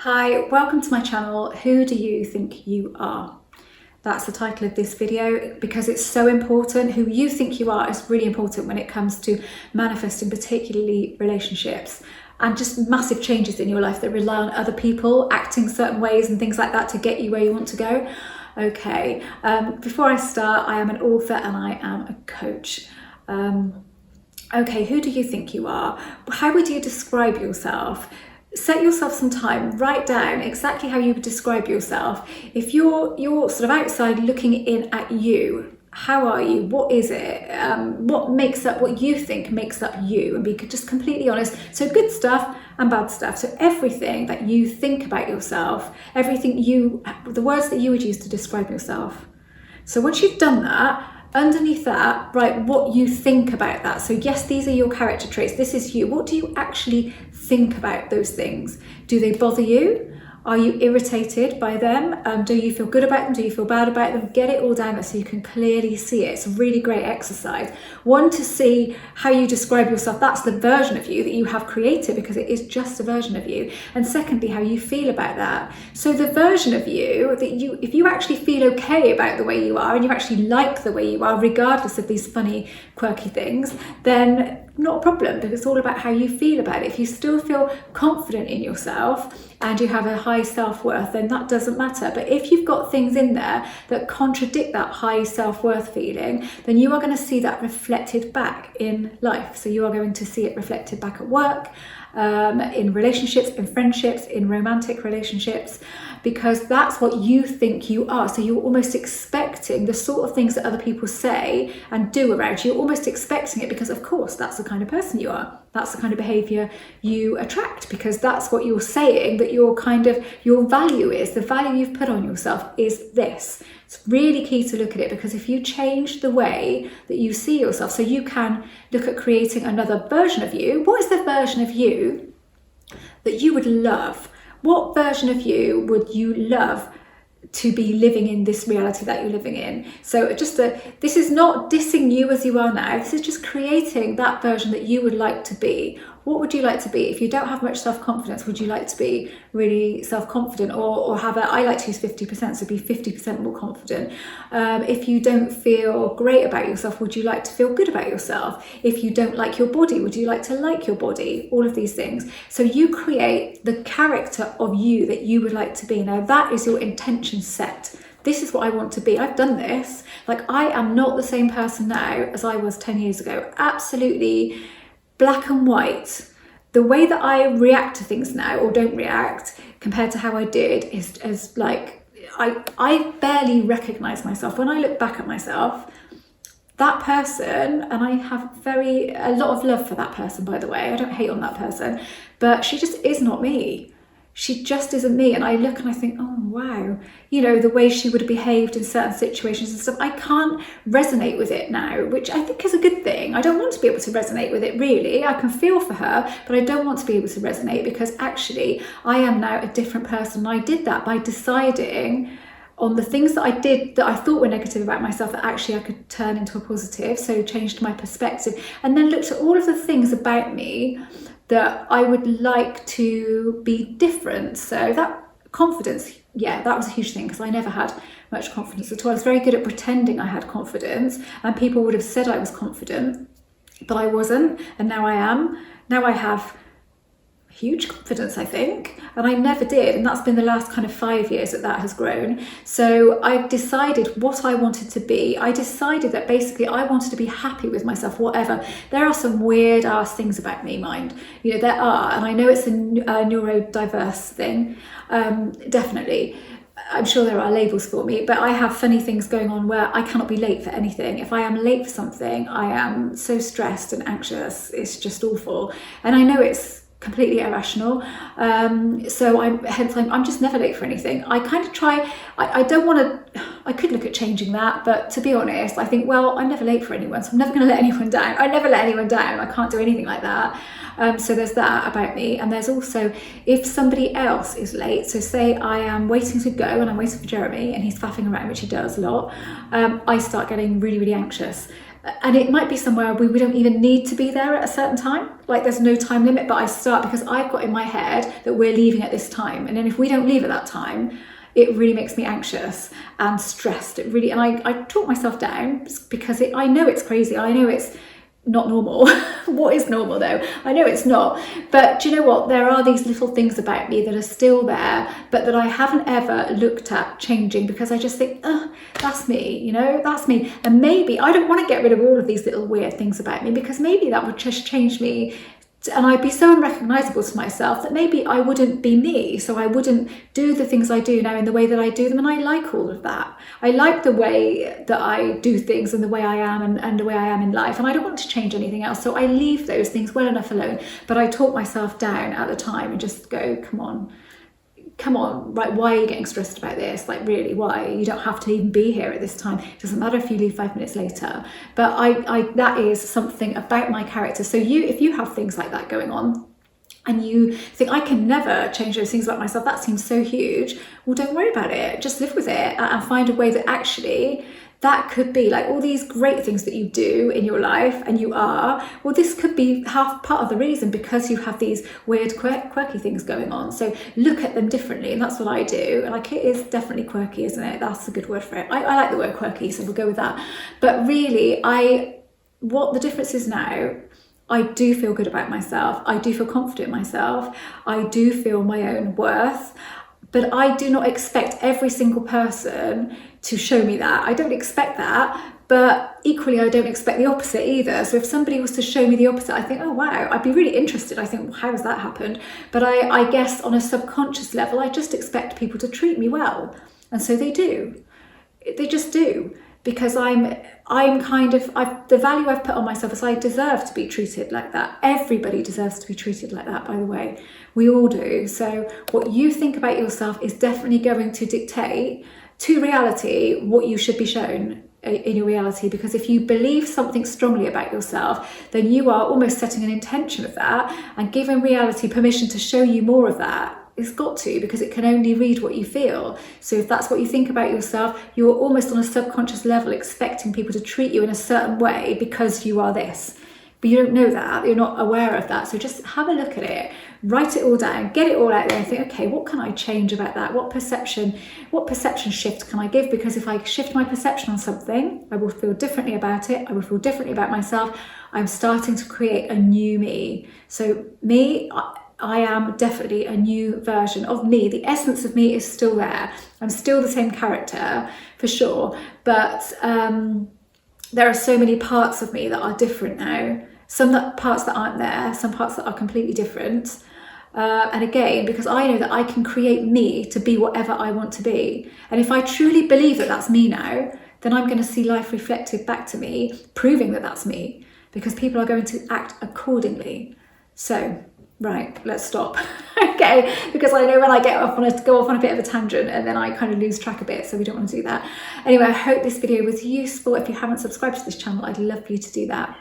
Hi, welcome to my channel. Who do you think you are? That's the title of this video because it's so important. Who you think you are is really important when it comes to manifesting, particularly relationships and just massive changes in your life that rely on other people acting certain ways and things like that to get you where you want to go. Okay, before I start, I am an author and I am a coach. Okay, who do you think you are? How would you describe yourself? Set yourself some time, write down exactly how you would describe yourself. If you're sort of outside looking in at you, how are you? What is it? What you think makes up you? And be just completely honest. So good stuff and bad stuff. So everything that you think about yourself, the words that you would use to describe yourself. So once you've done that, underneath that, write what you think about that. So yes, these are your character traits. This is you. What do you actually think about those things? Do they bother you? Are you irritated by them? Do you feel good about them? Do you feel bad about them? Get it all down there so you can clearly see it. It's a really great exercise. One, to see how you describe yourself. That's the version of you that you have created because it is just a version of you. And secondly, how you feel about that. So the version of you that if you actually feel okay about the way you are and you actually like the way you are, regardless of these funny, quirky things, then not a problem, because it's all about how you feel about it. If you still feel confident in yourself and you have a high self-worth, then that doesn't matter. But if you've got things in there that contradict that high self-worth feeling, then you are going to see that reflected back in life. So you are going to see it reflected back at work, in relationships, in friendships, in romantic relationships, because that's what you think you are. So you're almost expecting the sort of things that other people say and do around you. You're almost expecting it because, of course, that's the kind of person you are. That's the kind of behaviour you attract, because that's what you're saying that your value is. The value you've put on yourself is this. It's really key to look at it, because if you change the way that you see yourself, so you can look at creating another version of you. What is the version of you that you would love? What version of you would you love to be living in this reality that you're living in? So this is not dissing you as you are now. This is just creating that version that you would like to be. What would you like to be? If you don't have much self-confidence, would you like to be really self-confident, or I like to use 50%, so be 50% more confident. If you don't feel great about yourself, would you like to feel good about yourself? If you don't like your body, would you like to like your body? All of these things. So you create the character of you that you would like to be. Now that is your intention set. This is what I want to be. I've done this. Like, I am not the same person now as I was 10 years ago. Absolutely black and white. The way that I react to things now, or don't react, compared to how I did, is like, I barely recognise myself. When I look back at myself, that person, and I have a lot of love for that person, by the way, I don't hate on that person, but she just is not me. She just isn't me. And I look and I think, oh wow, the way she would have behaved in certain situations and stuff, I can't resonate with it now, which I think is a good thing. I don't want to be able to resonate with it, really. I can feel for her, but I don't want to be able to resonate, because actually I am now a different person. And I did that by deciding on the things that I did that I thought were negative about myself that actually I could turn into a positive. So changed my perspective, and then looked at all of the things about me that I would like to be different. So that confidence, yeah, that was a huge thing, because I never had much confidence at all. I was very good at pretending I had confidence, and people would have said I was confident, but I wasn't, and now I am. Now I have huge confidence, I think, and I never did, and that's been the last kind of 5 years that has grown. So I've decided what I wanted to be. I decided that basically I wanted to be happy with myself, whatever. There are some weird ass things about me, mind. There are, and I know it's a neurodiverse thing, definitely. I'm sure there are labels for me, but I have funny things going on where I cannot be late for anything. If I am late for something, I am so stressed and anxious. It's just awful. And I know it's completely irrational, so I'm just never late for anything. I kind of try, I don't want to, I could look at changing that, but to be honest, I think, well, I'm never late for anyone, so I'm never going to let anyone down. I never let anyone down. I can't do anything like that. So there's that about me. And there's also, if somebody else is late, so say I am waiting to go and I'm waiting for Jeremy and he's faffing around, which he does a lot, I start getting really, really anxious. And it might be somewhere we don't even need to be there at a certain time. Like there's no time limit, but I start because I've got in my head that we're leaving at this time. And then if we don't leave at that time, it really makes me anxious and stressed. It really, and I talk myself down because I know it's crazy. I know it's not normal. What is normal though? I know it's not. But do you know what? There are these little things about me that are still there, but that I haven't ever looked at changing because I just think, that's me, you know, that's me. And maybe I don't want to get rid of all of these little weird things about me because maybe that would just change me. And I'd be so unrecognizable to myself that maybe I wouldn't be me. So I wouldn't do the things I do now in the way that I do them. And I like all of that. I like the way that I do things and the way I am and the way I am in life. And I don't want to change anything else. So I leave those things well enough alone. But I talk myself down at the time and just go, come on, right, why are you getting stressed about this? Like, really, why? You don't have to even be here at this time. It doesn't matter if you leave 5 minutes later. But I that is something about my character. So if you have things like that going on and you think, I can never change those things about myself, that seems so huge, well, don't worry about it. Just live with it and find a way that actually that could be like all these great things that you do in your life and you are, well, this could be half part of the reason because you have these weird quirky things going on. So look at them differently, and that's what I do. Like, it is definitely quirky, isn't it? That's a good word for it. I like the word quirky, so we'll go with that. But really, what the difference is now, I do feel good about myself. I do feel confident in myself. I do feel my own worth. But I do not expect every single person to show me that. I don't expect that, but equally I don't expect the opposite either. So if somebody was to show me the opposite, I think, oh wow, I'd be really interested. I think, well, how has that happened? But I guess on a subconscious level, I just expect people to treat me well. And so they do. They just do. Because I'm kind of, the value I've put on myself is I deserve to be treated like that. Everybody deserves to be treated like that, by the way. We all do. So what you think about yourself is definitely going to dictate to reality what you should be shown in your reality. Because if you believe something strongly about yourself, then you are almost setting an intention of that and giving reality permission to show you more of that. It's got to, because it can only read what you feel. So if that's what you think about yourself, you're almost on a subconscious level expecting people to treat you in a certain way because you are this. But you don't know that, you're not aware of that. So just have a look at it, write it all down, get it all out there and think, okay, what can I change about that? What perception shift can I give? Because if I shift my perception on something, I will feel differently about it. I will feel differently about myself. I'm starting to create a new me. So I am definitely a new version of me. The essence of me is still there. I'm still the same character for sure, but there are so many parts of me that are different now. Some parts that aren't there, some parts that are completely different. And again, because I know that I can create me to be whatever I want to be. And if I truly believe that that's me now, then I'm going to see life reflected back to me, proving that that's me, because people are going to act accordingly. So, right, let's stop. Okay, because I know when I go off on a bit of a tangent and then I kind of lose track a bit, so we don't want to do that. Anyway, I hope this video was useful. If you haven't subscribed to this channel, I'd love for you to do that.